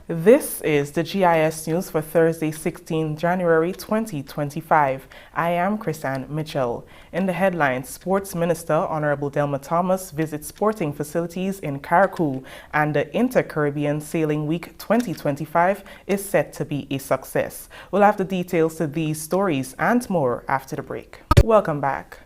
This is the GIS news for Thursday, 16 January 2025. I am Chrisanne Mitchell. In the headlines, Sports Minister Honorable Delma Thomas visits sporting facilities in Carriacou, and the Inter-Caribbean Sailing Week 2025 is set to be a success. We'll have the details to these stories and more after the break. Welcome back.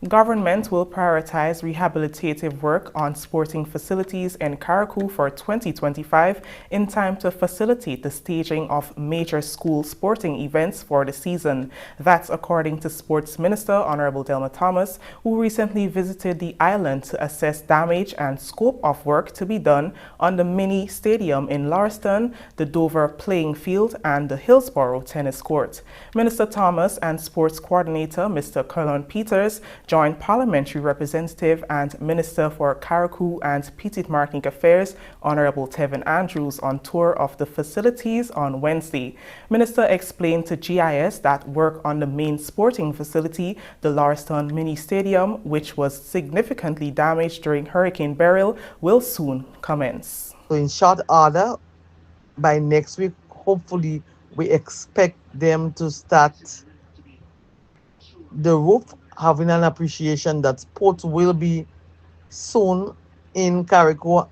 Government will prioritize rehabilitative work on sporting facilities in Carriacou for 2025 in time to facilitate the staging of major school sporting events for the season. That's according to Sports Minister Honorable Delma Thomas, who recently visited the island to assess damage and scope of work to be done on the mini stadium in Lauriston, the Dover playing field, and the Hillsborough tennis court. Minister Thomas and Sports Coordinator Mr. Colin Peters joined Parliamentary Representative and Minister for Carriacou and Petite-Martinique Affairs, Honorable Tevin Andrews, on tour of the facilities on Wednesday. Minister explained to GIS that work on the main sporting facility, the Lauriston Mini Stadium, which was significantly damaged during Hurricane Beryl, will soon commence. So in short order, by next week, hopefully, we expect them to start the roof, having an appreciation that sports will be soon in Carriacou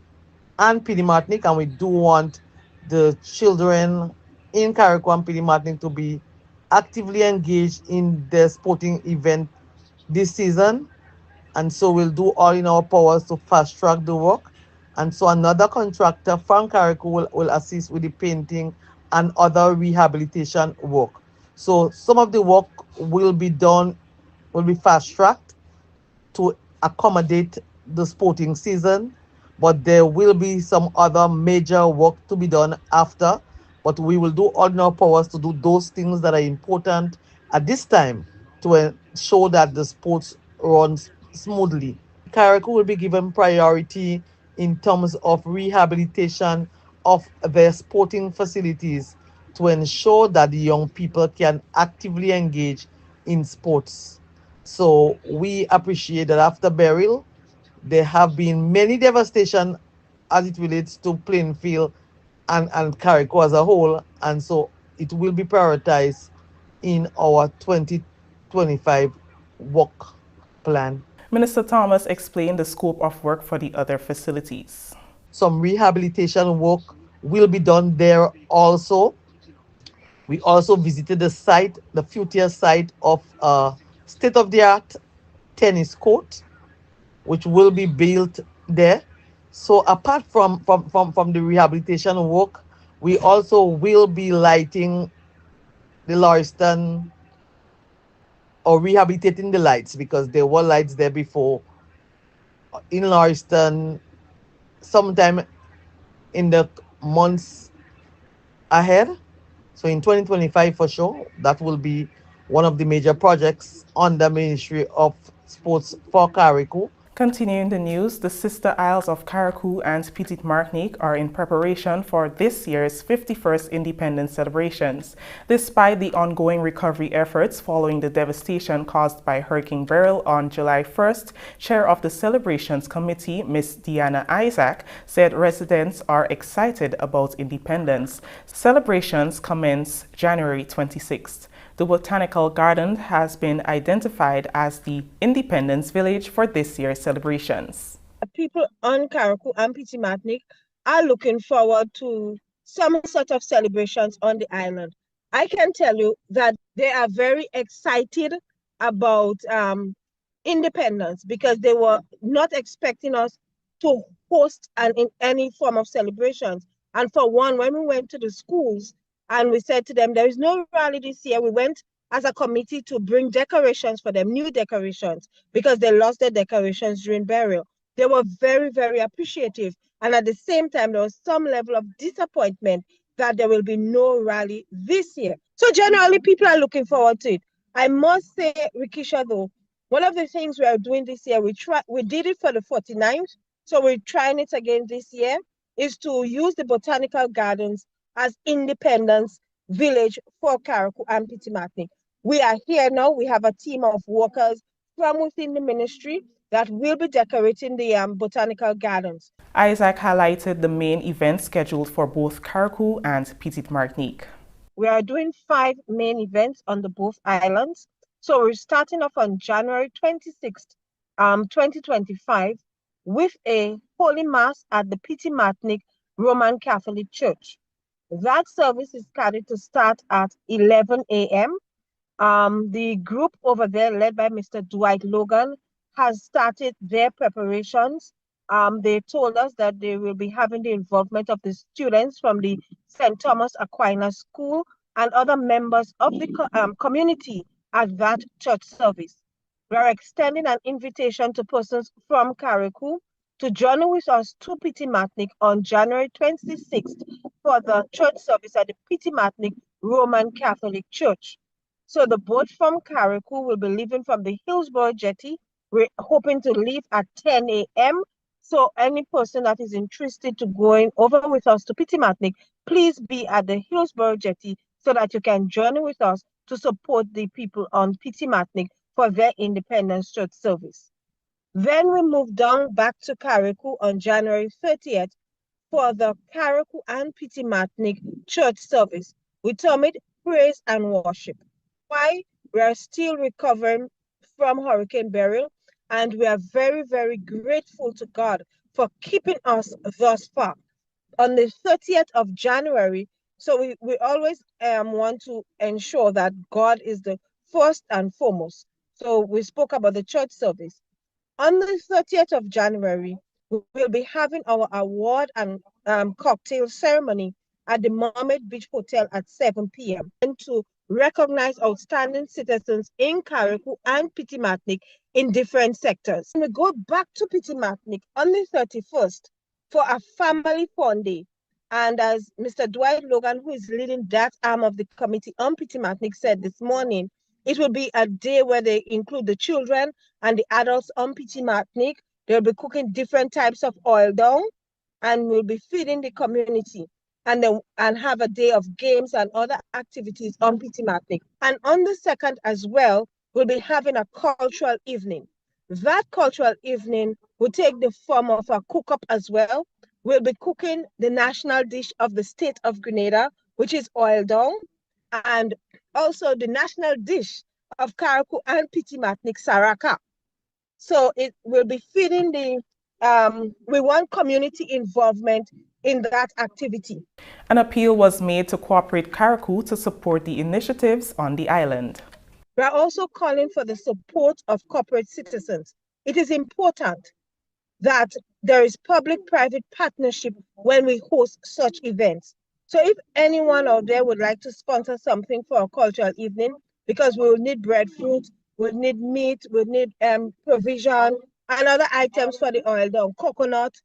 and Petite-Martinique, and we do want the children in Carriacou and Petite-Martinique to be actively engaged in the sporting event this season. And so we'll do all in our powers to fast track the work. And so another contractor from Carriacou will assist with the painting and other rehabilitation work. So some of the work will be done, will be fast tracked to accommodate the sporting season, but there will be some other major work to be done after. But we will do all in our powers to do those things that are important at this time to ensure that the sports runs smoothly. Carriacou will be given priority in terms of rehabilitation of their sporting facilities to ensure that the young people can actively engage in sports. So we appreciate that after Beryl, there have been many devastation as it relates to Plainfield and Carriacou as a whole, and so it will be prioritized in our 2025 work plan. Minister Thomas explained the scope of work for the other facilities. Some rehabilitation work will be done there also. We also visited the site, the future site of state-of-the-art tennis court, which will be built there. So apart from the rehabilitation work, we also will be lighting the Lauriston, or rehabilitating the lights, because there were lights there before in Lauriston sometime in the months ahead. So in 2025 for sure, that will be one of the major projects on the Ministry of Sports for Carriacou. Continuing the news, the sister isles of Carriacou and Petite-Martinique are in preparation for this year's 51st independence celebrations. Despite the ongoing recovery efforts following the devastation caused by Hurricane Beryl on July 1st, Chair of the Celebrations Committee, Ms. Deanna Isaac, said residents are excited about independence. Celebrations commence January 26th. The Botanical Garden has been identified as the Independence Village for this year's celebrations. People on Carriacou and Petite-Martinique are looking forward to some sort of celebrations on the island. I can tell you that they are very excited about independence, because they were not expecting us to host in any form of celebrations. And for one, when we went to the schools, and we said to them, there is no rally this year, we went as a committee to bring decorations for them, new decorations, because they lost their decorations during burial. They were very, very appreciative. And at the same time, there was some level of disappointment that there will be no rally this year. So generally, people are looking forward to it. I must say, Rikisha, though, one of the things we are doing this year, we did it for the 49th, so we're trying it again this year, is to use the Botanical Gardens as Independence Village for Carriacou and Petite-Martinique. We are here now. We have a team of workers from within the ministry that will be decorating the botanical gardens. Isaac highlighted the main events scheduled for both Carriacou and Petite Martinique. We are doing 5 main events on the both islands. So we're starting off on January 26th, 2025, with a Holy Mass at the Petite Martinique Roman Catholic Church. That service is scheduled to start at 11 a.m. The group over there, led by Mr. Dwight Logan, has started their preparations. They told us that they will be having the involvement of the students from the St. Thomas Aquinas School and other members of the community at that church service. We are extending an invitation to persons from Carriacou to join with us to Petite Martinique on January 26th for the church service at the Petite Martinique Roman Catholic Church. So the boat from Carriacou will be leaving from the Hillsborough Jetty. We're hoping to leave at 10 a.m. So any person that is interested to going over with us to Petite Martinique, please be at the Hillsborough Jetty so that you can join with us to support the people on Petite Martinique for their Independence Church service. Then we move down back to Carriacou on January 30th for the Carriacou and Petite Martinique church service. We term it Praise and Worship. Why? We are still recovering from Hurricane Beryl, and we are very, very grateful to God for keeping us thus far. On the 30th of January, so we always want to ensure that God is the first and foremost. So we spoke about the church service. On the 30th of January, we will be having our award and cocktail ceremony at the Mermaid Beach Hotel at 7 p.m. and to recognize outstanding citizens in Carriacou and Petite Martinique in different sectors. And we go back to Petite Martinique on the 31st for a family fun day. And as Mr. Dwight Logan, who is leading that arm of the committee on Petite Martinique, said this morning, it will be a day where they include the children and the adults on Petite Martinique. They'll be cooking different types of oil down and will be feeding the community and have a day of games and other activities on Petite Martinique. And on the 2nd as well, we'll be having a cultural evening. That cultural evening will take the form of a cook-up as well. We'll be cooking the national dish of the state of Grenada, which is oil down, and also the national dish of Carriacou and Petite Martinique, carriacou. So it will be feeding we want community involvement in that activity. An appeal was made to cooperate Carriacou to support the initiatives on the island. We are also calling for the support of corporate citizens. It is important that there is public-private partnership when we host such events. So if anyone out there would like to sponsor something for a cultural evening, because we will need breadfruit, we'll need meat, we'll need provision, and other items for the oil down, coconut,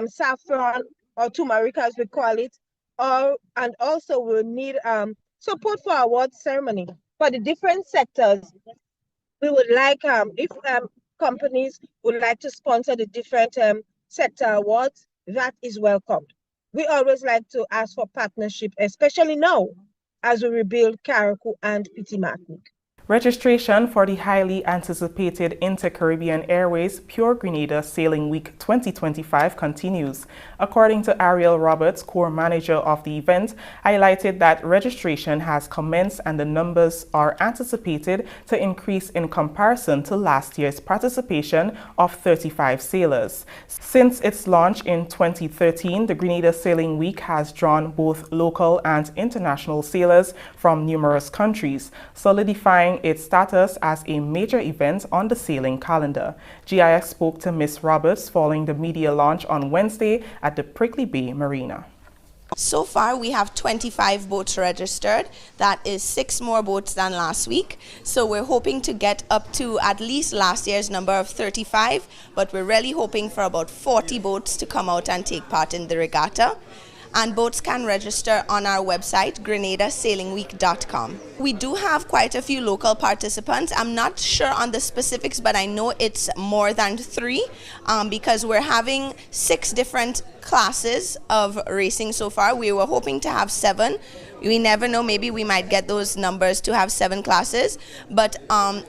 saffron, or turmeric as we call it, and also we'll need support for our award ceremony. For the different sectors, we would like, if companies would like to sponsor the different sector awards, that is welcomed. We always like to ask for partnership, especially now as we rebuild Carriacou and Petite Martinique. Registration for the highly anticipated Inter-Caribbean Airways Pure Grenada Sailing Week 2025 continues. According to Ariel Roberts, core manager of the event, highlighted that registration has commenced and the numbers are anticipated to increase in comparison to last year's participation of 35 sailors. Since its launch in 2013, the Grenada Sailing Week has drawn both local and international sailors from numerous countries, solidifying its status as a major event on the sailing calendar. GIS spoke to Ms. Roberts following the media launch on Wednesday at the Prickly Bay Marina. So far, we have 25 boats registered. That is 6 more boats than last week. So we're hoping to get up to at least last year's number of 35, but we're really hoping for about 40 boats to come out and take part in the regatta. And boats can register on our website, grenadasailingweek.com. We do have quite a few local participants. I'm not sure on the specifics, but I know it's more than 3 because we're having 6 different classes of racing so far. We were hoping to have 7. We never know, maybe we might get those numbers to have 7 classes. But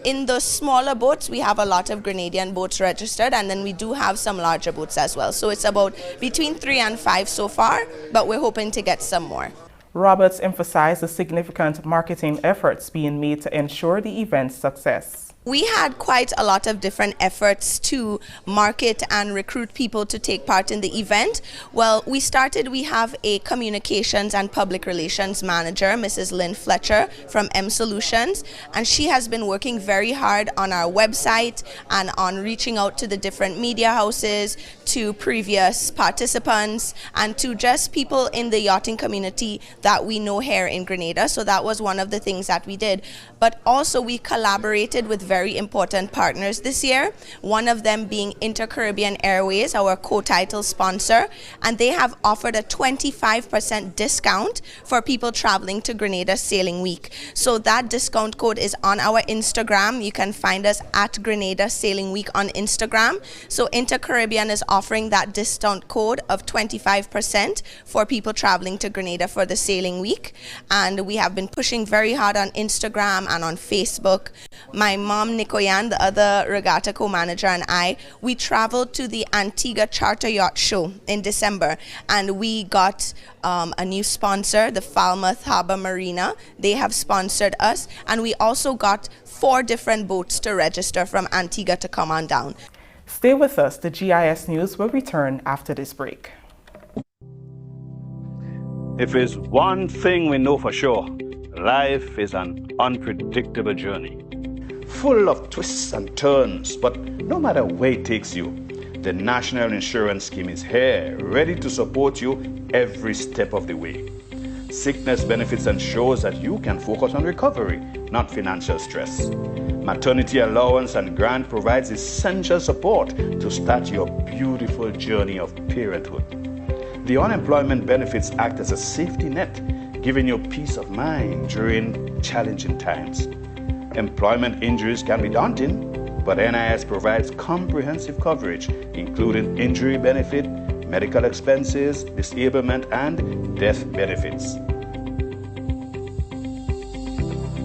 in the smaller boats, we have a lot of Grenadian boats registered, and then we do have some larger boats as well. So it's about between 3 and 5 so far, but we're hoping to get some more. Roberts emphasized the significant marketing efforts being made to ensure the event's success. We had quite a lot of different efforts to market and recruit people to take part in the event. Well, we have a communications and public relations manager, Mrs. Lynn Fletcher from M Solutions, and she has been working very hard on our website and on reaching out to the different media houses, to previous participants, and to just people in the yachting community that we know here in Grenada. So that was one of the things that we did. But also we collaborated with very important partners this year, one of them being Inter-Caribbean Airways, our co-title sponsor, and they have offered a 25% discount for people traveling to Grenada Sailing Week. So that discount code is on our Instagram. You can find us at Grenada Sailing Week on Instagram. So Inter-Caribbean is offering that discount code of 25% for people traveling to Grenada for the Sailing Week, and we have been pushing very hard on Instagram and on Facebook. My mom, Nikoyan, the other regatta co-manager, and we traveled to the Antigua Charter Yacht Show in December, and we got a new sponsor, the Falmouth Harbour Marina. They have sponsored us, and we also got 4 different boats to register from Antigua to come on down. Stay with us. The GIS News will return after this break. If there's one thing we know for sure, life is an unpredictable journey, full of twists and turns, but no matter where it takes you, the National Insurance Scheme is here, ready to support you every step of the way. Sickness benefits ensures that you can focus on recovery, not financial stress. Maternity allowance and grant provides essential support to start your beautiful journey of parenthood. The unemployment benefits act as a safety net, giving you peace of mind during challenging times. Employment injuries can be daunting, but NIS provides comprehensive coverage, including injury benefit, medical expenses, disablement, and death benefits.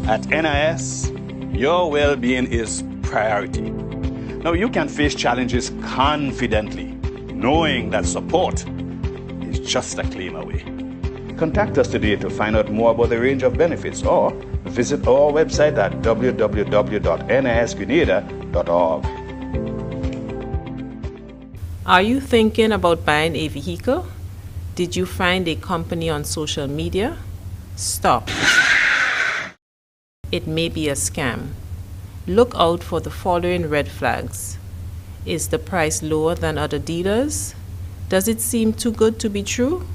At NIS, your well-being is priority. Now you can face challenges confidently, knowing that support is just a claim away. Contact us today to find out more about the range of benefits, or visit our website at www.nisgrenada.org. Are you thinking about buying a vehicle? Did you find a company on social media? Stop. It may be a scam. Look out for the following red flags. Is the price lower than other dealers? Does it seem too good to be true?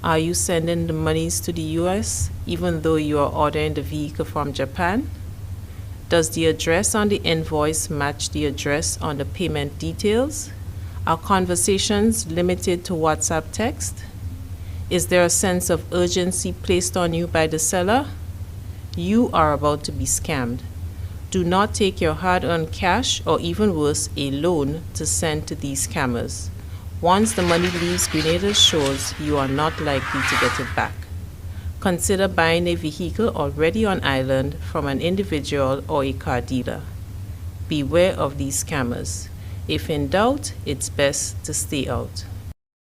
Are you sending the monies to the US even though you are ordering the vehicle from Japan? Does the address on the invoice match the address on the payment details? Are conversations limited to WhatsApp text? Is there a sense of urgency placed on you by the seller? You are about to be scammed. Do not take your hard-earned cash, or even worse, a loan, to send to these scammers. Once the money leaves Grenada's shores, you are not likely to get it back. Consider buying a vehicle already on island from an individual or a car dealer. Beware of these scammers. If in doubt, it's best to stay out.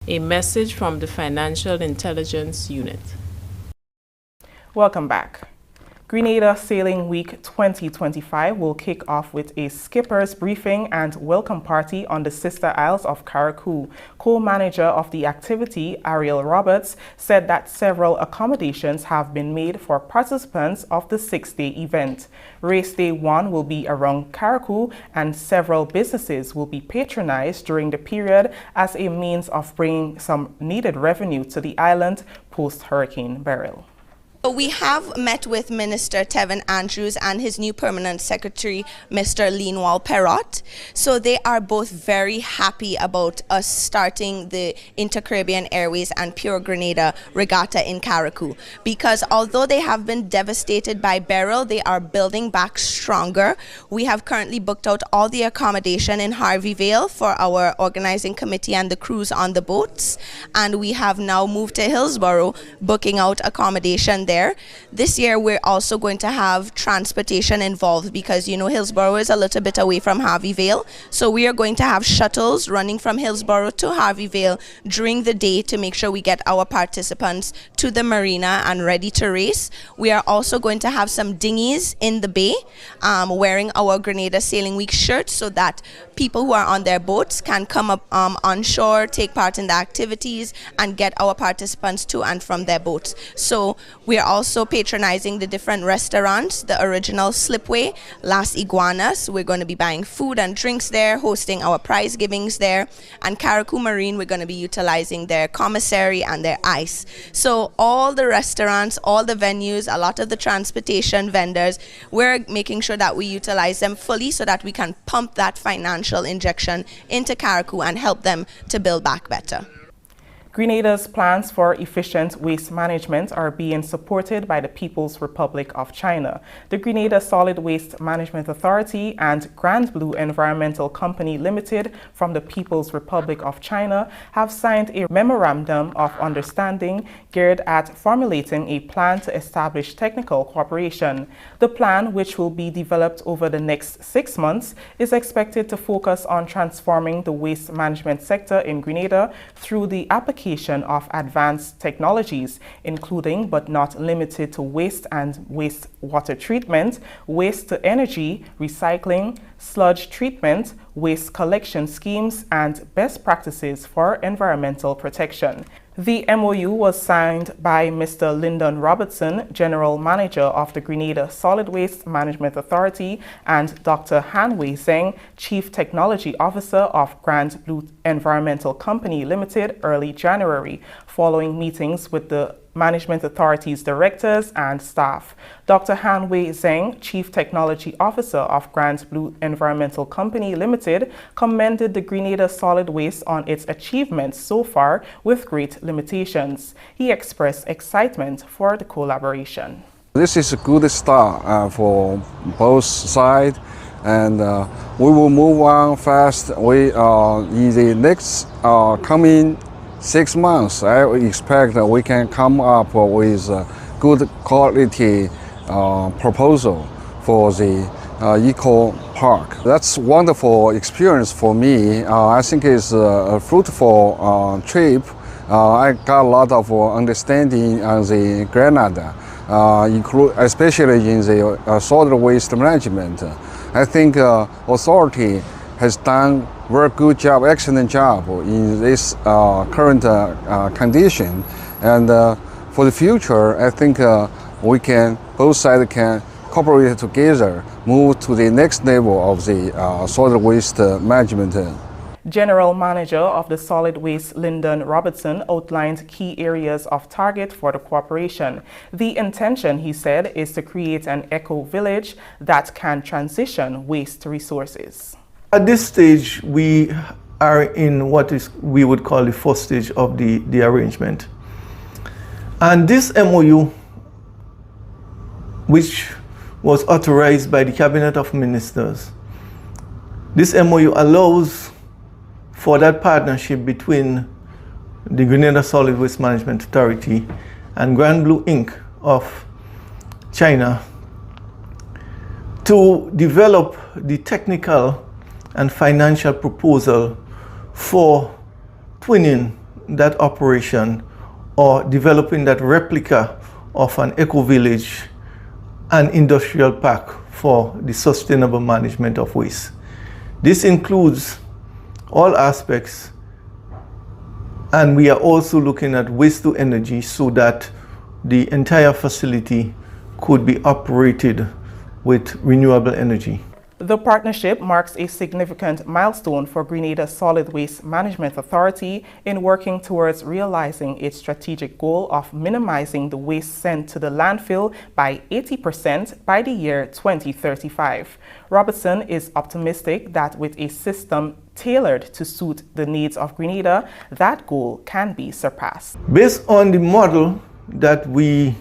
A message from the Financial Intelligence Unit. Welcome back. Grenada Sailing Week 2025 will kick off with a skipper's briefing and welcome party on the sister isles of Carriacou. Co-manager of the activity, Ariel Roberts, said that several accommodations have been made for participants of the 6-day event. Race Day 1 will be around Carriacou, and several businesses will be patronized during the period as a means of bringing some needed revenue to the island post-Hurricane Beryl. We have met with Minister Tevin Andrews and his new permanent secretary, Mr. Leenwal Perrott. So they are both very happy about us starting the Inter-Caribbean Airways and Pure Grenada regatta in Carriacou, because although they have been devastated by Beryl, they are building back stronger. We have currently booked out all the accommodation in Harveyvale for our organizing committee and the crews on the boats, and we have now moved to Hillsborough, booking out accommodation there. This year we're also going to have transportation involved, because you know Hillsborough is a little bit away from Harveyvale, so we are going to have shuttles running from Hillsborough to Harveyvale during the day to make sure we get our participants to the marina and ready to race. We are also going to have some dinghies in the bay wearing our Grenada Sailing Week shirts, so that people who are on their boats can come up on shore, take part in the activities, and get our participants to and from their boats. So we are also patronizing the different restaurants, the original Slipway, Las Iguanas. We're going to be buying food and drinks there, hosting our prize givings there. And Carriacou Marine, we're going to be utilizing their commissary and their ice. So all the restaurants, all the venues, a lot of the transportation vendors, we're making sure that we utilize them fully so that we can pump that financial injection into Carriacou and help them to build back better. Grenada's plans for efficient waste management are being supported by the People's Republic of China. The Grenada Solid Waste Management Authority and Grand Blue Environmental Company Limited from the People's Republic of China have signed a memorandum of understanding geared at formulating a plan to establish technical cooperation. The plan, which will be developed over the next 6 months, is expected to focus on transforming the waste management sector in Grenada through the application of advanced technologies, including but not limited to waste and wastewater treatment, waste to energy, recycling, sludge treatment, waste collection schemes, and best practices for environmental protection. The MOU was signed by Mr. Lyndon Robertson, General Manager of the Grenada Solid Waste Management Authority, and Dr. Han Wei Zheng, Chief Technology Officer of Grand Blue Environmental Company Limited, early January, following meetings with the Management Authority's directors and staff. Dr. Han Wei Zheng, Chief Technology Officer of Grand Blue Environmental Company Limited, commended the Grenada Solid Waste on its achievements so far with great limitations. He expressed excitement for the collaboration. This is a good start for both sides, and we will move on fast. In the next coming 6 months, I expect that we can come up with a good quality proposal for the eco park. That's a wonderful experience for me. I think it's a fruitful trip. I got a lot of understanding on the Grenada, especially in the solid waste management. I think authority has done very good job, excellent job in this current condition. And for the future, I think both sides can cooperate together, move to the next level of the solid waste management. General Manager of the Solid Waste, Lyndon Robertson, outlined key areas of target for the cooperation. The intention, he said, is to create an eco-village that can transition waste to resources. At this stage, we are in what we would call the first stage of the arrangement. And this MOU, which was authorized by the Cabinet of Ministers, this MOU allows for that partnership between the Grenada Solid Waste Management Authority and Grand Blue Inc. of China to develop the technical and financial proposal for twinning that operation or developing that replica of an eco-village and industrial park for the sustainable management of waste. This includes all aspects, and we are also looking at waste to energy so that the entire facility could be operated with renewable energy. The partnership marks a significant milestone for Grenada Solid Waste Management Authority in working towards realizing its strategic goal of minimizing the waste sent to the landfill by 80% by the year 2035. Robertson is optimistic that with a system tailored to suit the needs of Grenada, that goal can be surpassed. Based on the model that we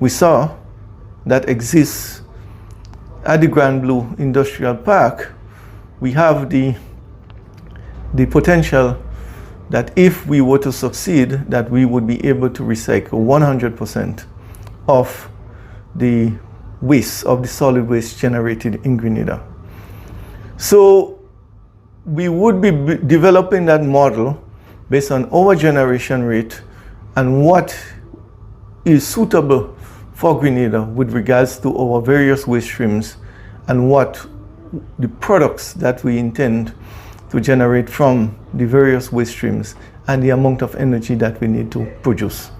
saw that exists at the Grand Blue Industrial Park, we have the potential that if we were to succeed, that we would be able to recycle 100% of the waste, of the solid waste generated in Grenada. So we would be developing that model based on our generation rate and what is suitable for Grenada with regards to our various waste streams and what the products that we intend to generate from the various waste streams and the amount of energy that we need to produce.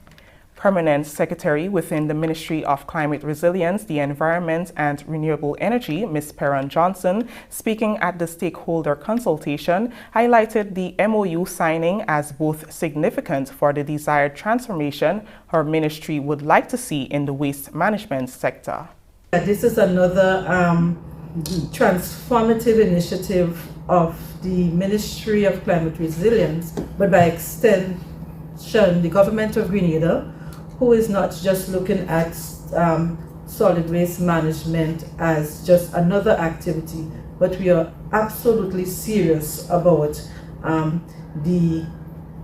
Permanent Secretary within the Ministry of Climate Resilience, the Environment and Renewable Energy, Ms. Perron Johnson, speaking at the stakeholder consultation, highlighted the MOU signing as both significant for the desired transformation her ministry would like to see in the waste management sector. This is another transformative initiative of the Ministry of Climate Resilience, but by extension, the government of Grenada, who is not just looking at solid waste management as just another activity, but we are absolutely serious about the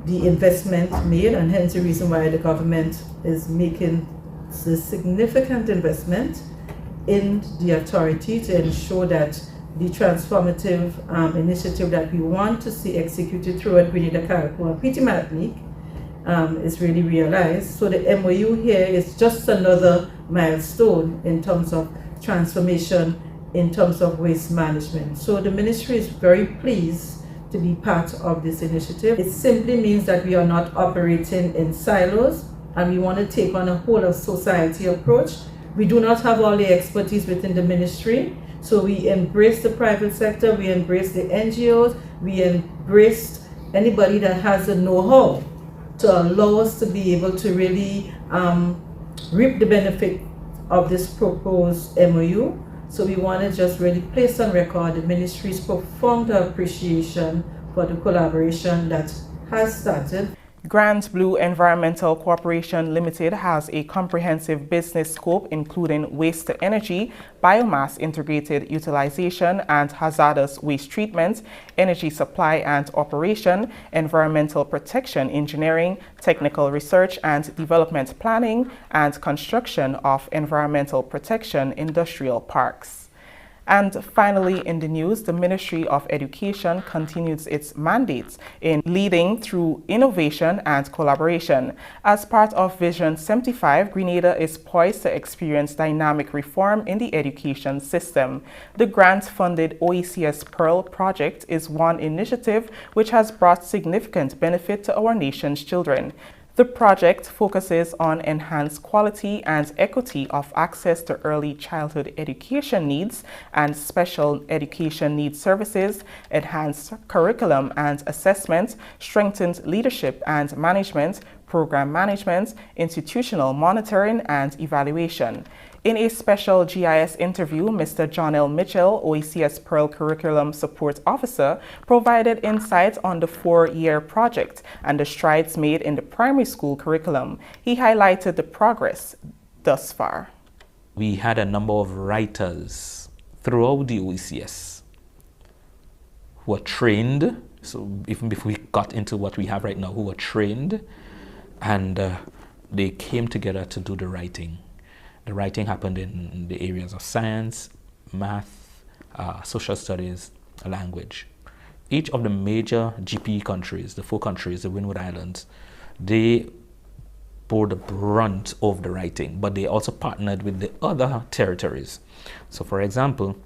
investment made, and hence the reason why the government is making a significant investment in the authority to ensure that the transformative initiative that we want to see executed throughout Grenada, carriacou, and PT Martinique is really realized. So the MOU here is just another milestone in terms of transformation, in terms of waste management. So the ministry is very pleased to be part of this initiative. It simply means that we are not operating in silos, and we want to take on a whole of society approach. We do not have all the expertise within the ministry, so we embrace the private sector, we embrace the NGOs, we embrace anybody that has the know-how to allow us to be able to really reap the benefit of this proposed MOU. So we want to just really place on record the ministry's profound appreciation for the collaboration that has started. Grand Blue Environmental Corporation Limited has a comprehensive business scope including waste to energy, biomass integrated utilization and hazardous waste treatment, energy supply and operation, environmental protection engineering, technical research and development planning, and construction of environmental protection industrial parks. And finally, in the news, the Ministry of Education continues its mandates in leading through innovation and collaboration. As part of Vision 75, Grenada is poised to experience dynamic reform in the education system. The grant-funded OECS Pearl project is one initiative which has brought significant benefit to our nation's children. The project focuses on enhanced quality and equity of access to early childhood education needs and special education needs services, enhanced curriculum and assessment, strengthened leadership and management, program management, institutional monitoring, and evaluation. In a special GIS interview, Mr. John L. Mitchell, OECS Pearl Curriculum Support Officer, provided insights on the 4-year project and the strides made in the primary school curriculum. He highlighted the progress thus far. We had a number of writers throughout the OECS who were trained, so even before we got into what we have right now, who were trained, and they came together to do the writing. The writing happened in the areas of science, math, social studies, language. Each of the major GPE countries, the 4 countries, the Windward Islands, they bore the brunt of the writing, but they also partnered with the other territories. So for example,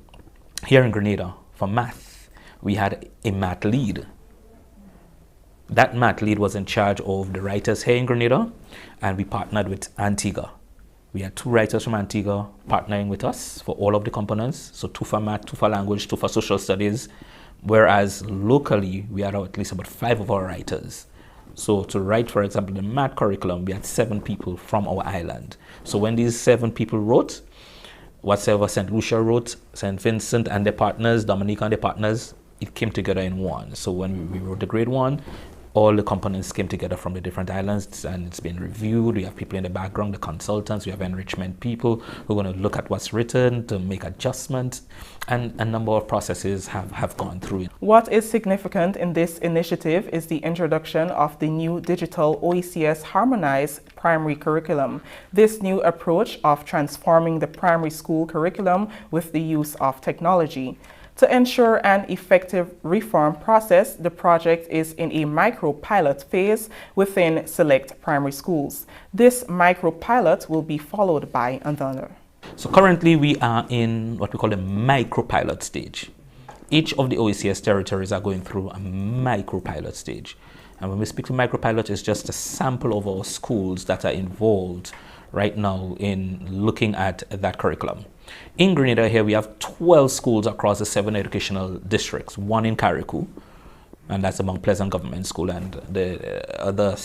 here in Grenada, for math, we had a math lead. That math lead was in charge of the writers here in Grenada, and we partnered with Antigua. We had 2 writers from Antigua partnering with us for all of the components. So 2 for math, 2 for language, 2 for social studies. Whereas locally, we had at least about 5 of our writers. So to write, for example, the math curriculum, we had 7 people from our island. So when these 7 people wrote, whatever St. Lucia wrote, St. Vincent and their partners, Dominica and their partners, it came together in one. So when we wrote the grade 1, all the components came together from the different islands, and it's been reviewed. We have people in the background, the consultants, we have enrichment people who are going to look at what's written to make adjustments, and a number of processes have gone through it. What is significant in this initiative is the introduction of the new digital OECS harmonized primary curriculum. This new approach of transforming the primary school curriculum with the use of technology. To ensure an effective reform process, the project is in a micro-pilot phase within select primary schools. This micro-pilot will be followed by another. So currently we are in what we call the micro-pilot stage. Each of the OECS territories are going through a micro-pilot stage. And when we speak to micro-pilot, it's just a sample of our schools that are involved right now in looking at that curriculum. In Grenada here, we have 12 schools across the 7 educational districts, 1 in Carriacou, and that's among Pleasant Government School, and the other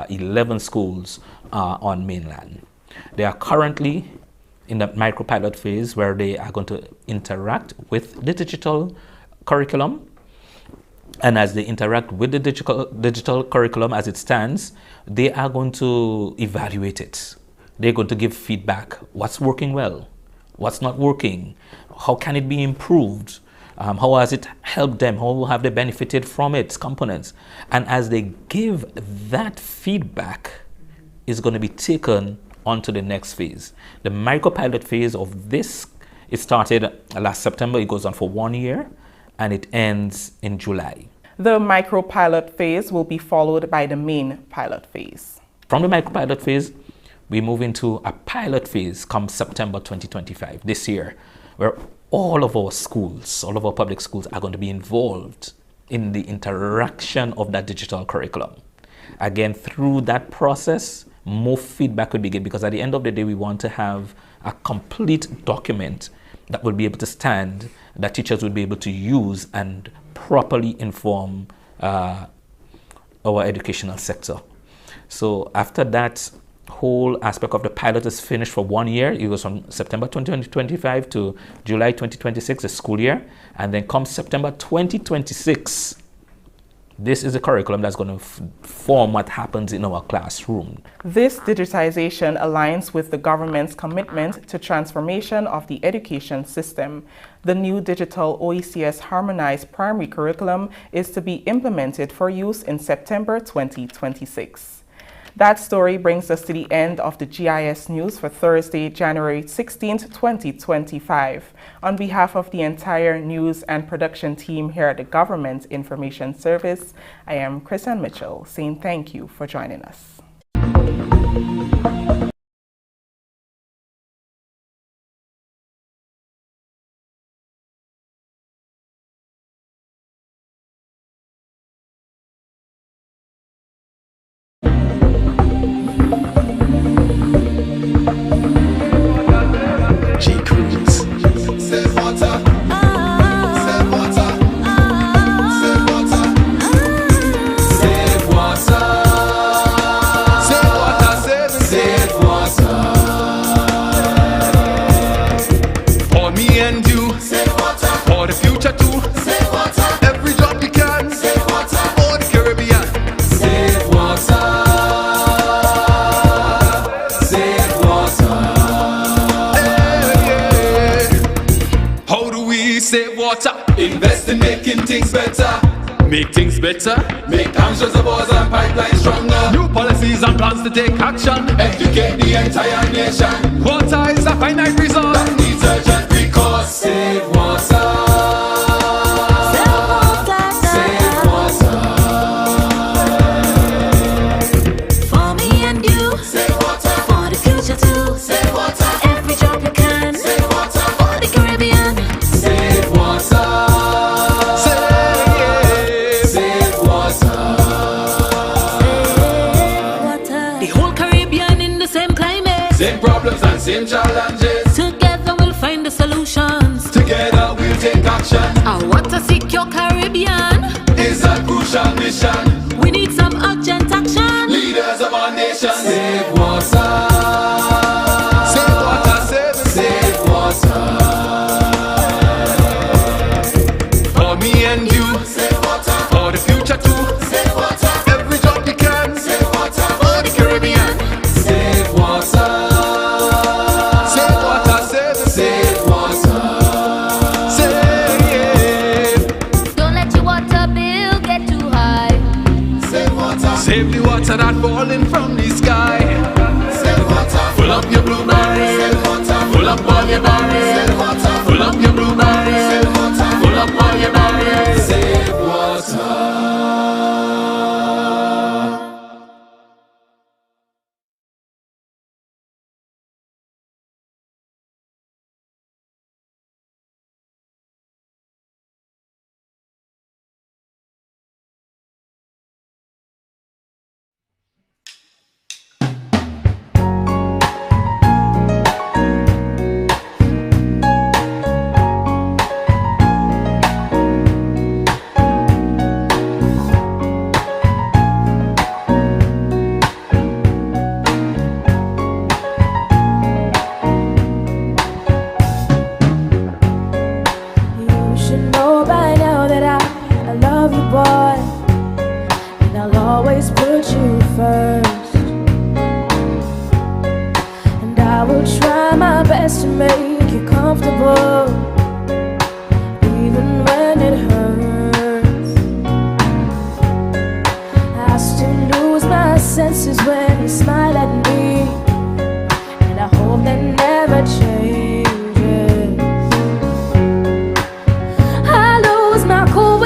11 schools are on mainland. They are currently in the micro-pilot phase where they are going to interact with the digital curriculum. And as they interact with the digital curriculum as it stands, they are going to evaluate it. They're going to give feedback. What's working well? What's not working? How can it be improved? How has it helped them? How have they benefited from its components? And as they give that feedback, is going to be taken onto the next phase. The micropilot phase of this, it started last September. It goes on for 1 year, and it ends in July. The micropilot phase will be followed by the main pilot phase. From the micropilot phase, we move into a pilot phase come September 2025, this year, where all of our schools, all of our public schools are going to be involved in the interaction of that digital curriculum. Again, through that process, more feedback will be given, because at the end of the day, we want to have a complete document that will be able to stand, that teachers will be able to use and properly inform our educational sector. So after that whole aspect of the pilot is finished for 1 year, it goes from September 2025 to July 2026, the school year, and then comes September 2026. This is the curriculum that's going to form what happens in our classroom. This digitization aligns with the government's commitment to transformation of the education system. The new digital OECS harmonized primary curriculum is to be implemented for use in September 2026. That story brings us to the end of the GIS news for Thursday, January 16th, 2025. On behalf of the entire news and production team here at the Government Information Service, I am Chrisanne Mitchell, saying thank you for joining us. Invest in making things better. Make things better. Make dams, reservoirs and pipelines stronger. New policies and plans to take action. Educate the entire nation. Water is a finite resource that needs urgent recourse. Save water. Save water. For me and you. Save water. For the future too. Save water. Every drop you can. Save water. For the Caribbean. Save water. Same problems and same challenges. Together we'll find the solutions. Together we'll take action. Our water secure Caribbean is a crucial mission. We need some urgent action. Leaders of our nation. Save water. Save water, save water. For me and you. Save water. For the future too. Save water. Every job you can. Save water. For the Caribbean. Save water. Save water, save water. Save. Don't let your water bill get too high. Save water. Save the water that falling from the sky. Save water. Full up your blue barrel. Save water. Full up all your barrels. Save water. Full up your blue barrel. Save water. Full up all your barrels. Save water.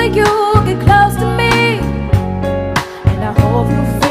You get close to me, and I hope you feel